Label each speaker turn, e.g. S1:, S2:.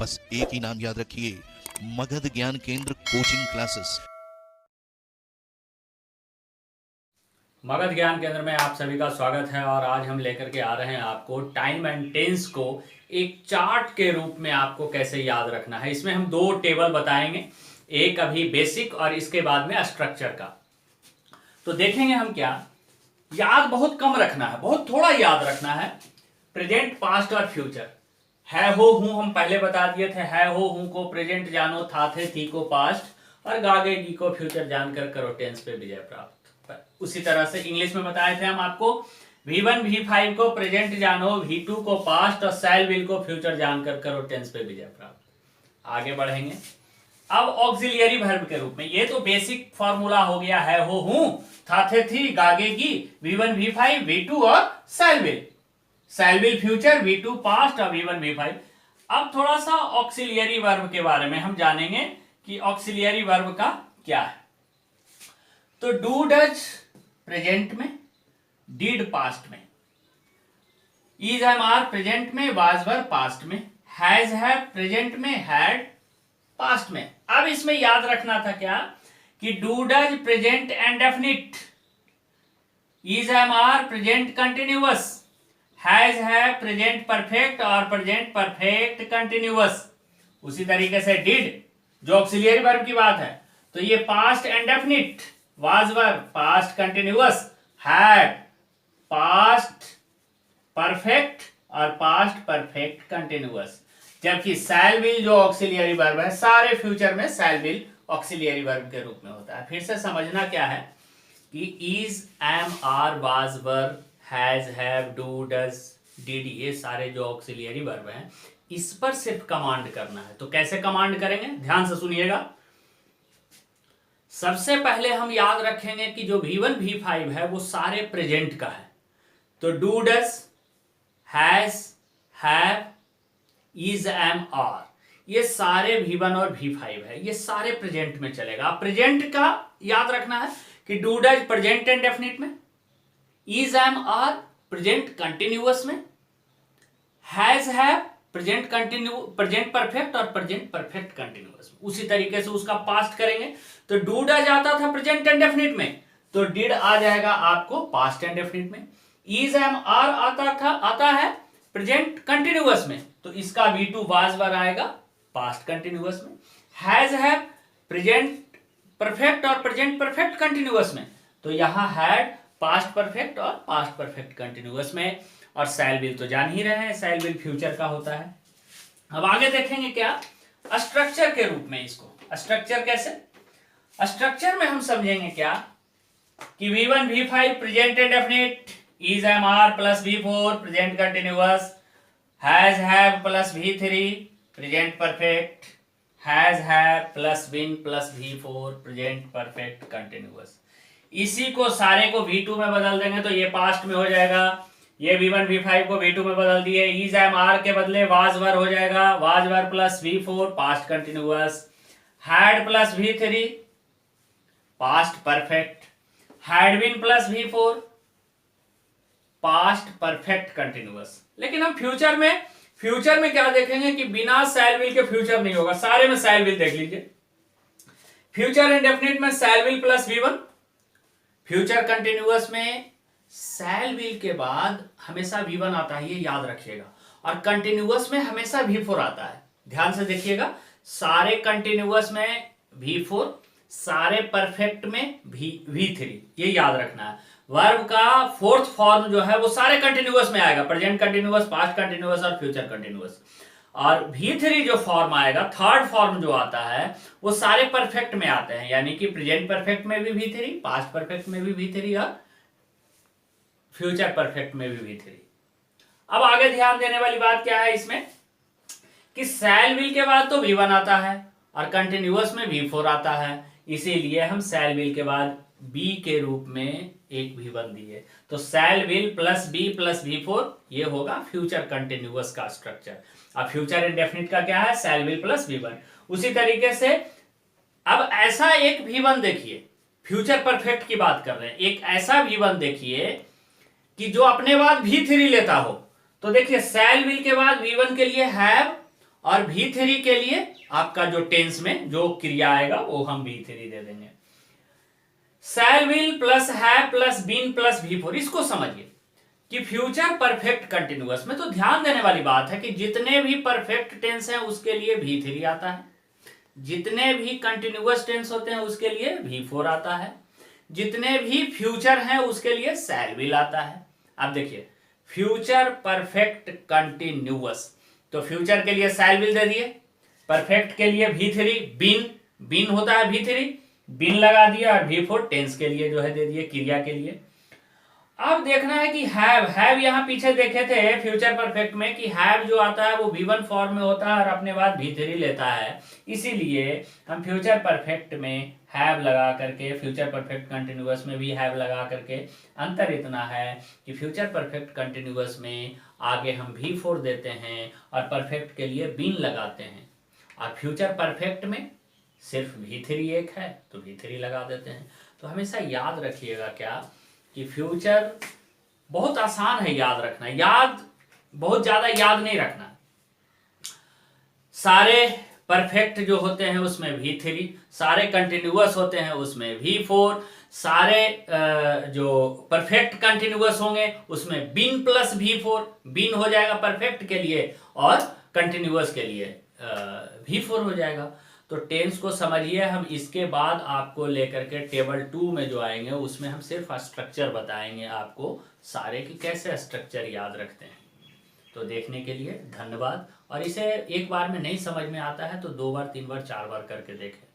S1: बस एक ही नाम याद रखिए, मगध ज्ञान केंद्र कोचिंग क्लासेस।
S2: मगध ज्ञान केंद्र में आप सभी का स्वागत है और आज हम लेकर के आ रहे हैं आपको टाइम एंड टेंस को एक चार्ट के रूप में आपको कैसे याद रखना है। इसमें हम दो टेबल बताएंगे, एक अभी बेसिक और इसके बाद में स्ट्रक्चर का। तो देखेंगे हम क्या याद बहुत कम रखना है, बहुत थोड़ा याद रखना है। प्रेजेंट, पास्ट और फ्यूचर। है हो हूं हम पहले बता दिए थे, है हो हूं को प्रेजेंट जानो, था थे थी को पास्ट और गागे गी को फ्यूचर जानकर करो टेंस पे विजय प्राप्त। उसी तरह से इंग्लिश में बताए थे हम आपको, V1 V5 को प्रेजेंट जानो, V2 को पास्ट और शैल विल को फ्यूचर जानकर करो टेंस पे विजय प्राप्त। आगे बढ़ेंगे अब ऑक्सिलियरी वर्ब के रूप में। ये तो बेसिक फॉर्मूला हो गया, है हो हूं, था थे थी, गागेगी, V1 V5 V2 और शैल will. Shell will future, V2 past और V1 V5। अब थोड़ा सा ऑक्सिलियरी वर्ब के बारे में हम जानेंगे कि ऑक्सिलियरी वर्ब का क्या है। तो डू डज प्रेजेंट में, डिड पास्ट में, इज एम आर प्रेजेंट में, वाज वर पास्ट में, हैज हैव प्रेजेंट में, हैड पास्ट में। अब इसमें याद रखना था क्या कि do does present and definite, is am are present continuous, has have present perfect और प्रेजेंट परफेक्ट कंटिन्यूअस। उसी तरीके से डिड जो ऑक्सिलियरी वर्ब की बात है, तो ये past and definite, was were past continuous, had passed perfect और पास्ट परफेक्ट कंटिन्यूअस। जबकि शैल विल जो ऑक्सिलियरी वर्ब है, सारे फ्यूचर में शैल विल ऑक्सिलियरी वर्ब के रूप में होता है। फिर से समझना क्या है कि is, am, are, was, were, has, have, do, does, did, ये सारे जो ऑक्सिलियरी वर्ब हैं इस पर सिर्फ कमांड करना है। तो कैसे कमांड करेंगे, ध्यान से सुनिएगा। सबसे पहले हम याद रखेंगे कि जो V1 V5 है वो सारे प्रेजेंट का है। तो do does, has, have, is, am, are, ये सारे V1 और V5 है, ये सारे प्रेजेंट में चलेगा। प्रेजेंट का याद रखना है कि do does present and definite में, is, am, are present continuous में, हैज, हैव प्रेजेंट परफेक्ट और प्रेजेंट परफेक्ट कंटिन्यूअस। उसी तरीके से उसका पास्ट करेंगे तो डू डज आता था प्रेजेंट एंड डेफिनिट में, तो डिड आ जाएगा आपको पास्ट एंड डेफिनिट में। इज, एम, आर आता है प्रेजेंट कंटिन्यूअस में, तो इसका V2 वाज वर आएगा पास्ट कंटिन्यूअस में। हैज हैव प्रेजेंट परफेक्ट और प्रेजेंट परफेक्ट कंटिन्यूअस में, तो यहां हैड पास्ट परफेक्ट और पास्ट परफेक्ट कंटिन्यूअस में। और शैल विल तो जान ही रहे हैं, शैल विल फ्यूचर का होता है। अब आगे देखेंगे क्या स्ट्रक्चर के रूप में इसको। स्ट्रक्चर कैसे, स्ट्रक्चर में हम समझेंगे क्या कि V1 V5 present and definite, is, am, are plus V4 present continuous, has, have plus V3 present perfect, has, have plus been plus V4 present perfect continuous. इसी को सारे को V2 में बदल देंगे तो ये पास्ट में हो जाएगा। ये V1 V5 को V2 में बदल दिए, इज, एम, आर के बदले वाज वर हो जाएगा, was were plus V4 past continuous, had plus V3 past perfect, had been plus V4 past perfect continuous. लेकिन हम फ्यूचर में क्या देखेंगे कि बिना शैल विल के फ्यूचर नहीं होगा, सारे में शैल विल देख लीजिए। फ्यूचर इंडेफिनिट में शैल will plus V1, future continuous में शैल विल के बाद हमेशा V1 आता है, ये याद रखिएगा, और कंटिन्यूअस में हमेशा V4 आता है। ध्यान से देखिएगा, सारे कंटिन्यूअस में V4, सारे परफेक्ट में V3, ये याद रखना है। वर्ब का फोर्थ फॉर्म जो है वो सारे कंटिन्यूअस में आएगा, प्रेजेंट कंटिन्यूअस, पास्ट कंटिन्यूअस और फ्यूचर कंटिन्यूअस। और V3 जो फॉर्म आएगा, थर्ड फॉर्म जो आता है वो सारे परफेक्ट में आते हैं, यानी कि प्रेजेंट परफेक्ट में भी V3, पास्ट परफेक्ट में भी V3 और फ्यूचर परफेक्ट में भी V3। अब आगे ध्यान देने वाली बात क्या है इसमें कि शैल विल के बाद तो V1 आता है और कंटिन्यूअस में V4 आता है, इसीलिए हम शैल विल के बाद B के रूप में एक V1 दिए। तो शैल will plus B plus V4 ये होगा फ्यूचर कंटिन्यूअस का स्ट्रक्चर। अब फ्यूचर इंडेफिनिट का क्या है, शैल विल प्लस V1। उसी तरीके से अब ऐसा एक V1 देखिए, फ्यूचर परफेक्ट की बात कर रहे हैं, एक ऐसा V1 देखिए कि जो अपने बाद V3 लेता हो। तो देखिए शैल विल के बाद V1 के लिए हैव और V3 के लिए आपका जो टेंस में जो क्रिया आएगा वो हम V3 दे देंगे। Shall will plus have plus been plus V4, इसको समझिए कि फ्यूचर परफेक्ट कंटिन्यूअस में तो ध्यान देने वाली बात है कि जितने भी परफेक्ट टेंस हैं उसके लिए V3 आता है, जितने भी कंटिन्यूअस टेंस होते हैं उसके लिए V4 आता है, जितने भी फ्यूचर हैं उसके लिए शैल विल आता है। अब देखिए फ्यूचर परफेक्ट कंटिन्यूअस, तो फ्यूचर के लिए शैल विल दे दिए, परफेक्ट के लिए V3, बीन होता है V3, बीन लगा दिया, और V4 टेंस के लिए जो है दे दिए, क्रिया के लिए। अब देखना है कि हैव यहां पीछे देखे थे फ्यूचर परफेक्ट में कि हैव जो आता है वो V1 फॉर्म में होता है और अपने बाद V3 लेता है, इसीलिए हम फ्यूचर परफेक्ट में हैव लगा करके, फ्यूचर परफेक्ट कंटिन्यूअस में भी हैव लगा करके, अंतर इतना है कि फ्यूचर परफेक्ट कंटिन्यूअस में आगे हम V4 देते हैं और परफेक्ट के लिए बीन लगाते हैं, और फ्यूचर परफेक्ट में सिर्फ V3 एक है तो V3 लगा देते हैं। तो हमेशा याद रखिएगा क्या कि फ्यूचर बहुत आसान है याद रखना, बहुत ज्यादा याद नहीं रखना। सारे परफेक्ट जो होते हैं उसमें V3, सारे कंटिन्यूअस होते हैं उसमें V4, सारे जो परफेक्ट कंटिन्यूअस होंगे उसमें बीन प्लस V4, बीन हो जाएगा परफेक्ट के लिए और कंटिन्यूअस के लिए V4 हो जाएगा। तो टेंस को समझिए, हम इसके बाद आपको लेकर के टेबल 2 में जो आएंगे उसमें हम सिर्फ स्ट्रक्चर बताएंगे आपको सारे कि कैसे स्ट्रक्चर याद रखते हैं। तो देखने के लिए धन्यवाद, और इसे एक बार में नहीं समझ में आता है तो 2 बार 3 बार 4 बार करके देखें।